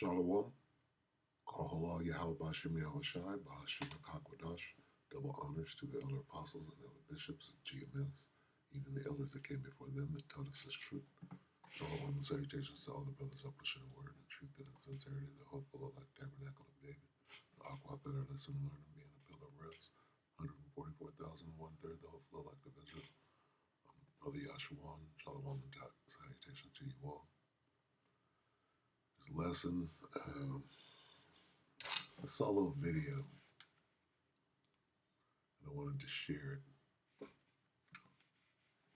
Shalom, Kahala Yahweh Shem Yahushai, Bahashim Akakwadash, double honors to the elder apostles and elder bishops of GMS, even the elders that came before them that taught us this truth. Shalom and salutations to all the brothers up pushing the word and truth and in sincerity, the hopeful elect tabernacle of David, the aqua that are listen and learn and being a pillar of rest, 144,000, one-third, the hopeful elect of Israel. Brother Yashuan, Shalom and salutations to you all. This lesson, I saw a little video and I wanted to share it.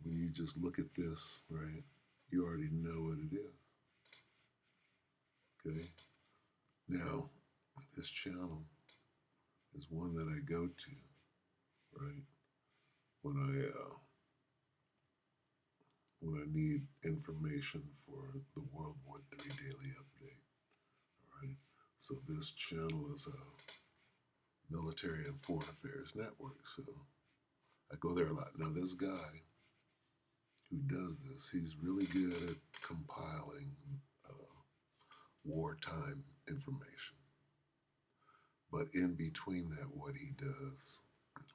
When you just look at this, right, you already know what it is. Okay? Now, this channel is one that I go to, right, when I need information for the World War III daily update. All right? So this channel is a military and foreign affairs network. So I go there a lot. Now this guy who does this, he's really good at compiling wartime information. But in between that, what he does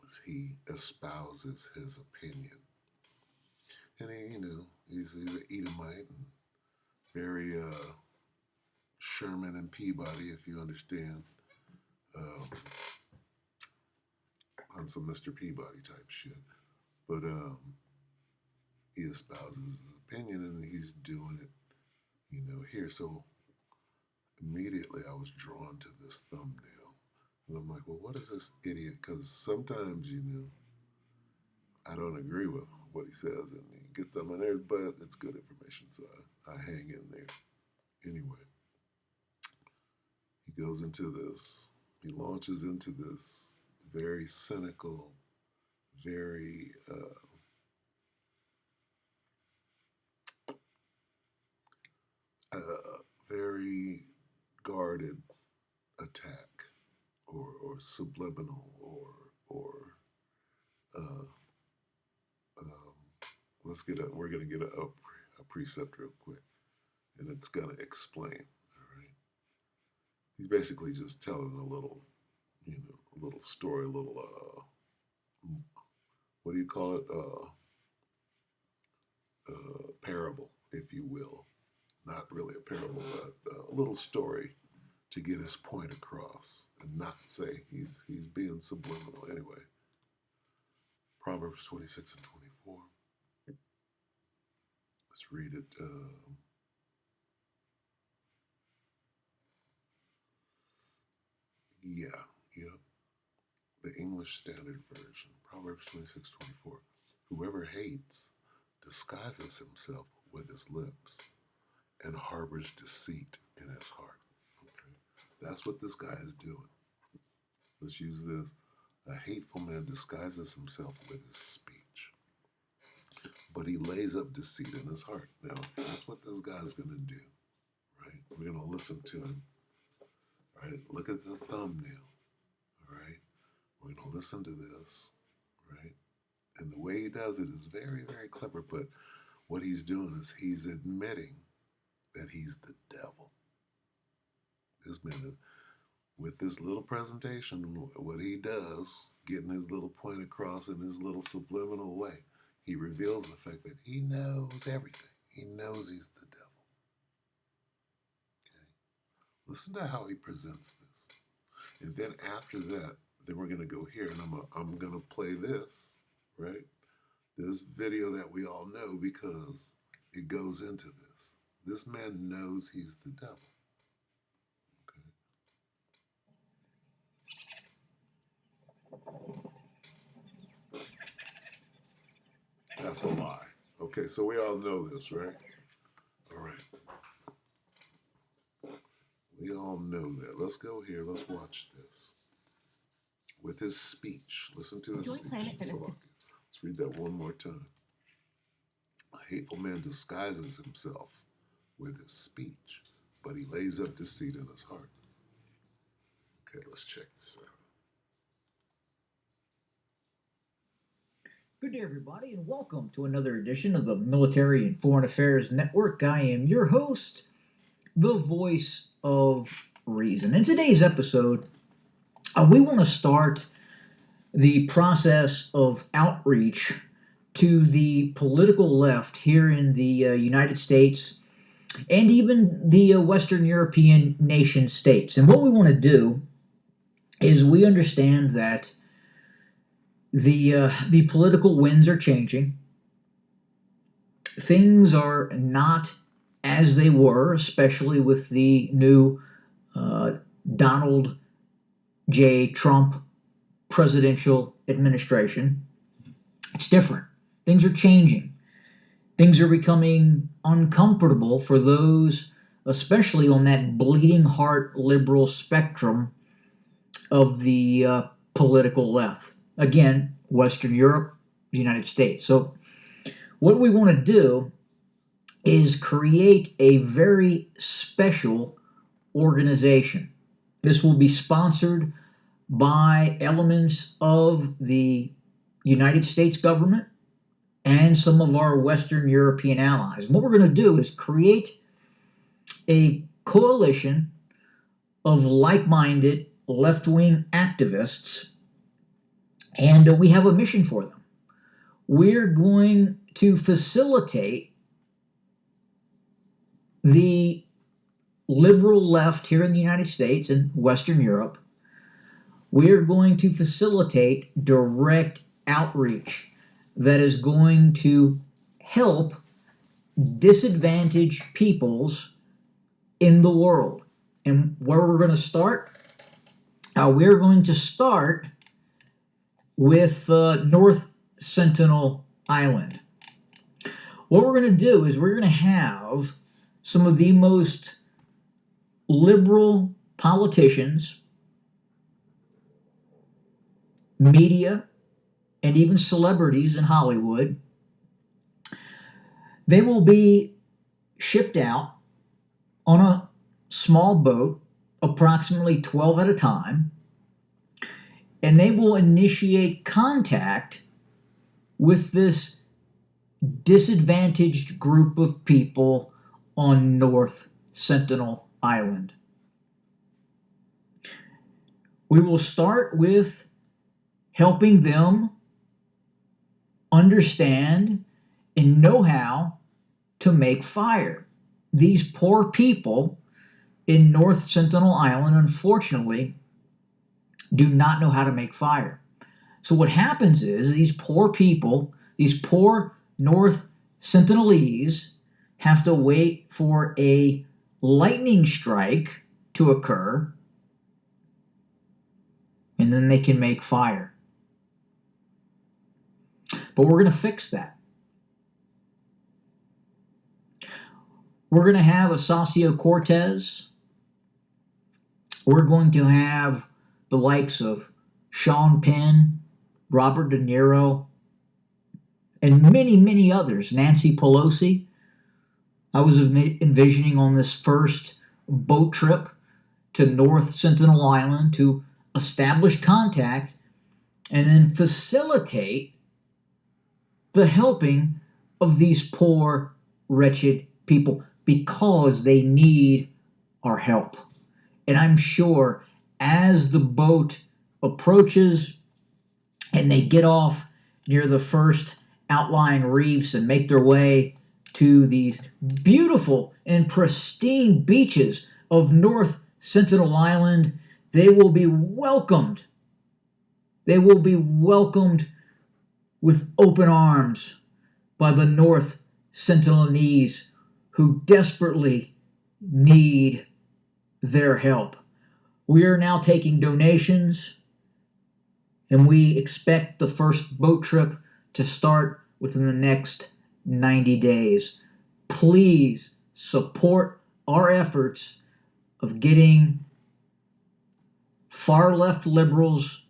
is he espouses his opinion. And he's an Edomite and very Sherman and Peabody, if you understand, on some Mr. Peabody type shit. But he espouses his opinion and he's doing it, here. So immediately I was drawn to this thumbnail. And I'm like, well, what is this idiot? Because sometimes, I don't agree with what he says and he gets on my nerves, but it's good information, so I hang in there. Anyway, he goes into this, he launches into this very cynical, very very guarded attack or subliminal or we're going to get a precept real quick, and it's going to explain. All right, he's basically just telling a little, a little story, a little what do you call it? Parable, if you will. Not really a parable, but a little story to get his point across and not say he's being subliminal. Anyway, Proverbs 26 and 24. Let's read it. The English Standard Version. Proverbs 26:24. Whoever hates disguises himself with his lips and harbors deceit in his heart. Okay? That's what this guy is doing. Let's use this. A hateful man disguises himself with his speech, but he lays up deceit in his heart. Now, that's what this guy's going to do, right? We're going to listen to him. All right? Look at the thumbnail. All right? We're going to listen to this, right? And the way he does it is very, very clever, but what he's doing is he's admitting that he's the devil. This man, with this little presentation, what he does, getting his little point across in his little subliminal way, he reveals the fact that he knows everything. He knows he's the devil. Okay? Listen to how he presents this. And then after that, then we're going to go here, and I'm going to play this, right? This video that we all know because it goes into this. This man knows he's the devil. Okay. That's a lie. Okay, so we all know this, right? All right. We all know that. Let's go here. Let's watch this. With his speech. Listen to his speech. Let's read that one more time. A hateful man disguises himself with his speech, but he lays up deceit in his heart. Okay, let's check this out. Good day, everybody, and welcome to another edition of the Military and Foreign Affairs Network. I am your host, the voice of reason. In today's episode, we want to start the process of outreach to the political left here in the United States and even the Western European nation states. And what we want to do is we understand that the political winds are changing. Things are not as they were, especially with the new uh, Donald J. Trump presidential administration. It's different. Things are changing. Things are becoming uncomfortable for those, especially on that bleeding heart liberal spectrum of the political left. Again, Western Europe, the United States. So, what we want to do is create a very special organization. This will be sponsored by elements of the United States government and some of our Western European allies. What we're going to do is create a coalition of like minded left wing activists, and we have a mission for them. We're going to facilitate the liberal left here in the United States and Western Europe. We're going to facilitate direct outreach that is going to help disadvantaged peoples in the world. And where we're going to start? We're going to start with North Sentinel Island. What we're going to do is we're going to have some of the most liberal politicians, media, and even celebrities in Hollywood. They will be shipped out on a small boat, approximately 12 at a time, and they will initiate contact with this disadvantaged group of people on North Sentinel Island. We will start with helping them understand and know how to make fire. These poor people in North Sentinel Island, unfortunately, do not know how to make fire. So what happens is these poor people, these poor North Sentinelese, have to wait for a lightning strike to occur, and then they can make fire. But we're going to fix that. We're going to have Ocasio-Cortez. We're going to have the likes of Sean Penn, Robert De Niro, and many, many others. Nancy Pelosi. I was envisioning on this first boat trip to North Sentinel Island to establish contact and then facilitate the helping of these poor, wretched people because they need our help. And I'm sure as the boat approaches and they get off near the first outlying reefs and make their way to these beautiful and pristine beaches of North Sentinel Island, they will be welcomed. They will be welcomed with open arms by the North Sentinelese who desperately need their help. We are now taking donations, and we expect the first boat trip to start within the next 90 days. Please support our efforts of getting far left liberals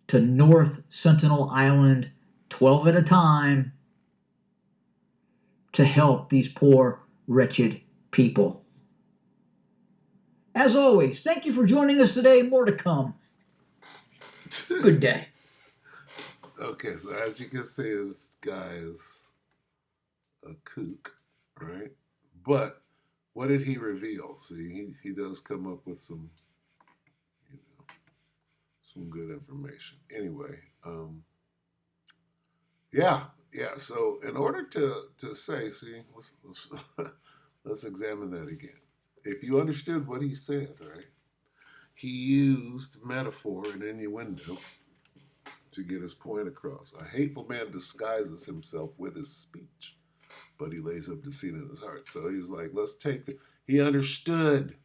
to North Sentinel Island 12 at a time to help these poor, wretched people. As always, thank you for joining us today. More to come. Good day. Okay, so as you can see, this guy is a kook, right? But what did he reveal? See, he does come up with some, you know, some good information. Anyway, yeah, yeah. So in order to say, see, let's examine that again. If you understood what he said, right? He used metaphor and innuendo to get his point across. A hateful man disguises himself with his speech, but he lays up deceit in his heart. So he's like, let's take the. He understood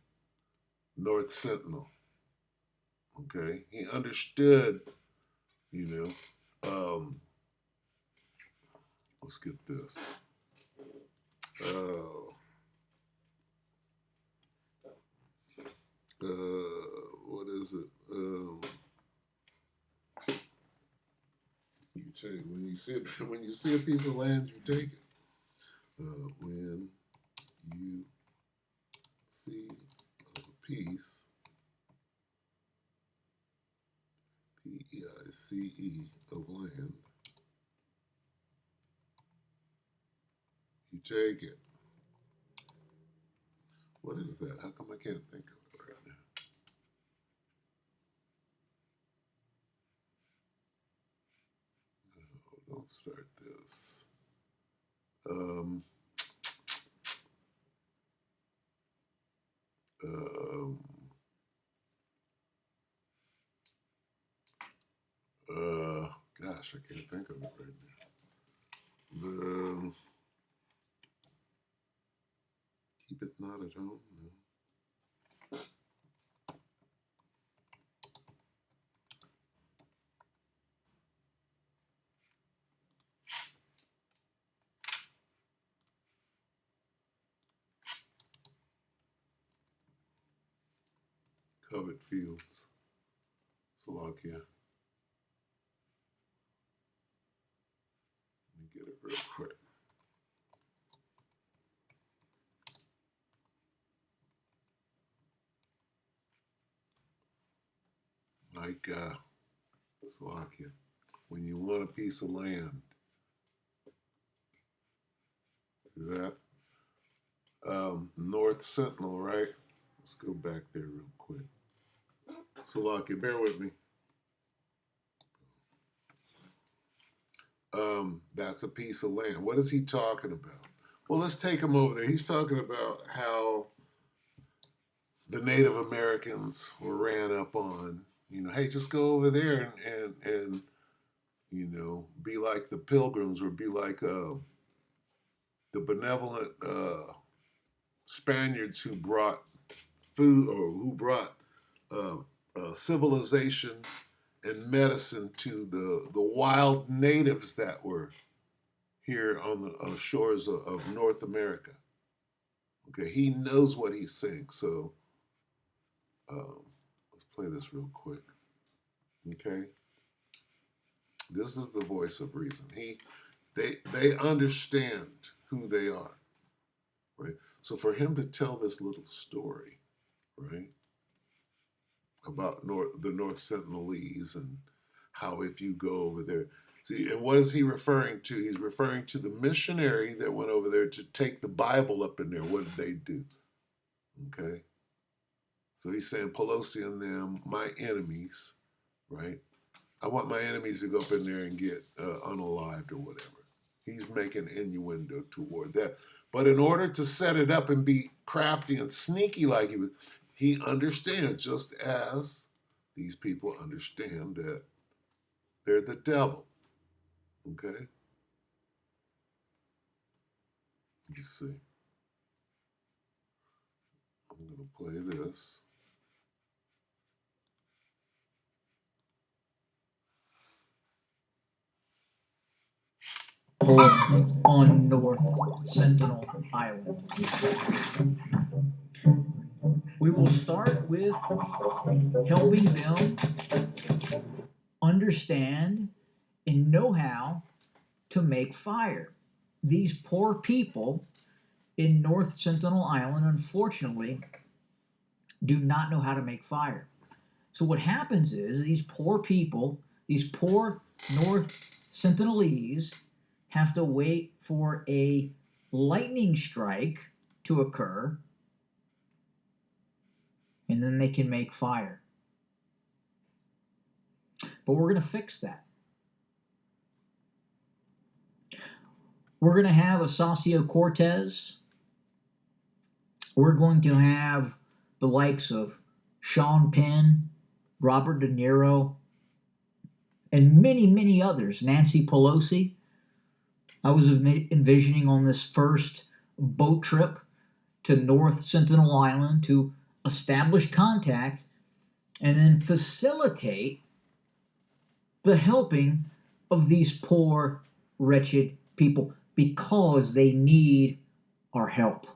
North Sentinel. Okay, he understood. You know, let's get this. Uh, what is it? You take when you see when you see a piece of land, you take it. When you see a piece, PEICE of land, you take it. What is that? How come I can't think of it right now? No, don't start this. Um, um, gosh, I can't think of it right now. The keep it not at home. No. Covet Fields, Slovakia. Let me get it real quick. Like Slovakia. When you want a piece of land, that North Sentinel, right? Let's go back there real quick. Slovakia, bear with me. That's a piece of land. What is he talking about? Well, let's take him over there. He's talking about how the Native Americans were ran up on. You know, hey, just go over there and you know, be like the Pilgrims or be like the benevolent Spaniards who brought food or who brought civilization and medicine to the wild natives that were here on the shores of North America. Okay, he knows what he's saying. So let's play this real quick. Okay, this is the voice of reason. They understand who they are, right? So for him to tell this little story, right, about the North Sentinelese and how if you go over there, see, and what is he referring to? He's referring to the missionary that went over there to take the Bible up in there. What did they do? Okay. So he's saying Pelosi and them, my enemies, right? I want my enemies to go up in there and get unalived or whatever. He's making innuendo toward that. But in order to set it up and be crafty and sneaky like he understands, just as these people understand that they're the devil. Okay? Let's see. I'm going to play this. On North Sentinel Island. We will start with helping them understand and know how to make fire. These poor people in North Sentinel Island, unfortunately, do not know how to make fire. So what happens is these poor people, these poor North Sentinelese, have to wait for a lightning strike to occur and then they can make fire. But we're going to fix that. We're going to have Ocasio-Cortez. We're going to have the likes of Sean Penn, Robert De Niro, and many, many others. Nancy Pelosi. I was envisioning on this first boat trip to North Sentinel Island to establish contact and then facilitate the helping of these poor, wretched people because they need our help.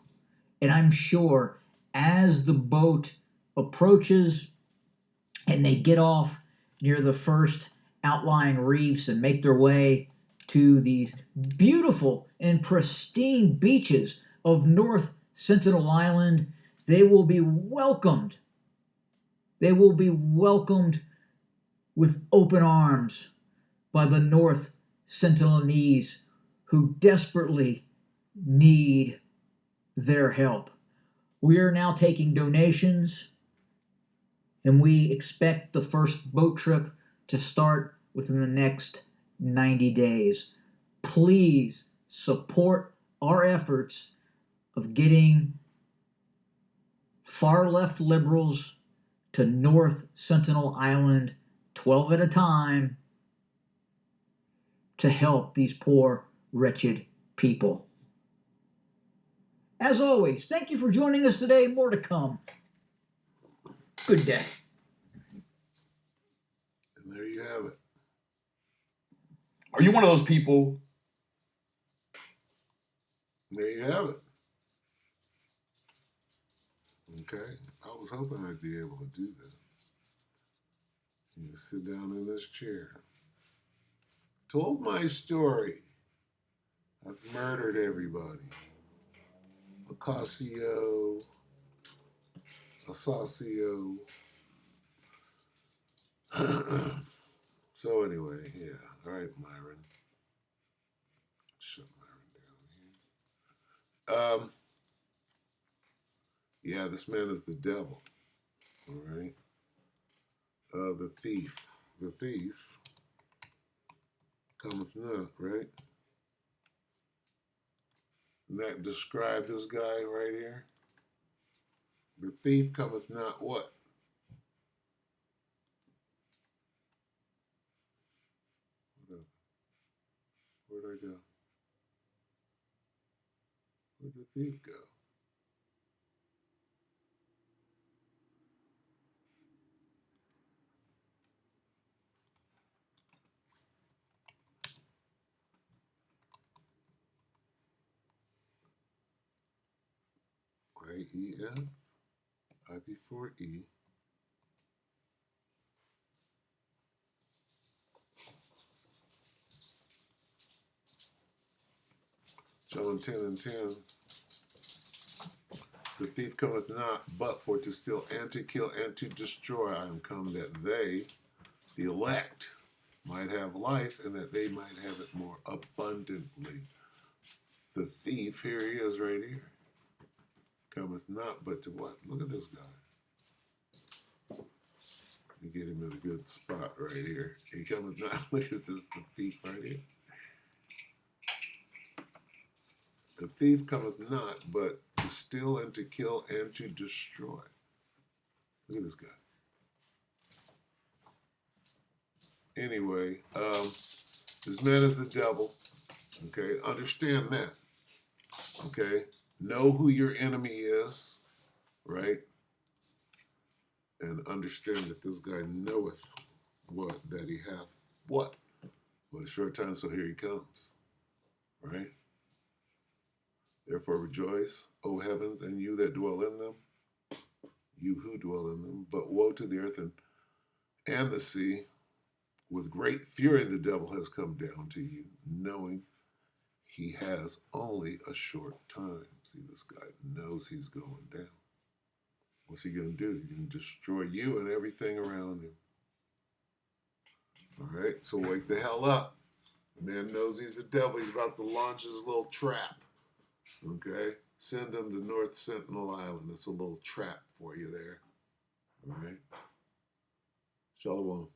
And I'm sure as the boat approaches and they get off near the first outlying reefs and make their way to these beautiful and pristine beaches of North Sentinel Island, they will be welcomed. They will be welcomed with open arms by the North Sentinelese who desperately need their help. We are now taking donations, and we expect the first boat trip to start within the next 90 days. Please support our efforts of getting far left liberals to North Sentinel Island, 12 at a time, to help these poor, wretched people. As always, thank you for joining us today. More to come. Good day. And there you have it. Are you one of those people? There you have it. Okay. I was hoping I'd be able to do this. You sit down in this chair. Told my story. I've murdered everybody. Ocasio. So anyway, yeah. All right, Myron. Shut Myron down here. Yeah, this man is the devil. All right. The thief. The thief cometh not, right? And that describe this guy right here. The thief cometh not what? Where'd I go? Where'd the thief go? I-E-F, I before E. John 10 and 10. The thief cometh not, but for to steal and to kill and to destroy. I am come that they, the elect, might have life and that they might have it more abundantly. The thief, here he is right here, cometh not, but to what? Look at this guy. You get him in a good spot right here. He cometh not, look at this, the thief right here. The thief cometh not, but to steal and to kill and to destroy. Look at this guy. Anyway, this man is the devil. Okay, understand that. Okay, know who your enemy is, right? And understand that this guy knoweth what that he hath. What? But a short time, so here he comes. Right? Therefore rejoice, O heavens, and you that dwell in them, you who dwell in them. But woe to the earth and the sea. With great fury the devil has come down to you, knowing he has only a short time. See, this guy knows he's going down. What's he going to do? He's going to destroy you and everything around him. All right, so wake the hell up. The man knows he's the devil. He's about to launch his little trap. Okay? Send him to North Sentinel Island. It's a little trap for you there. Shalom.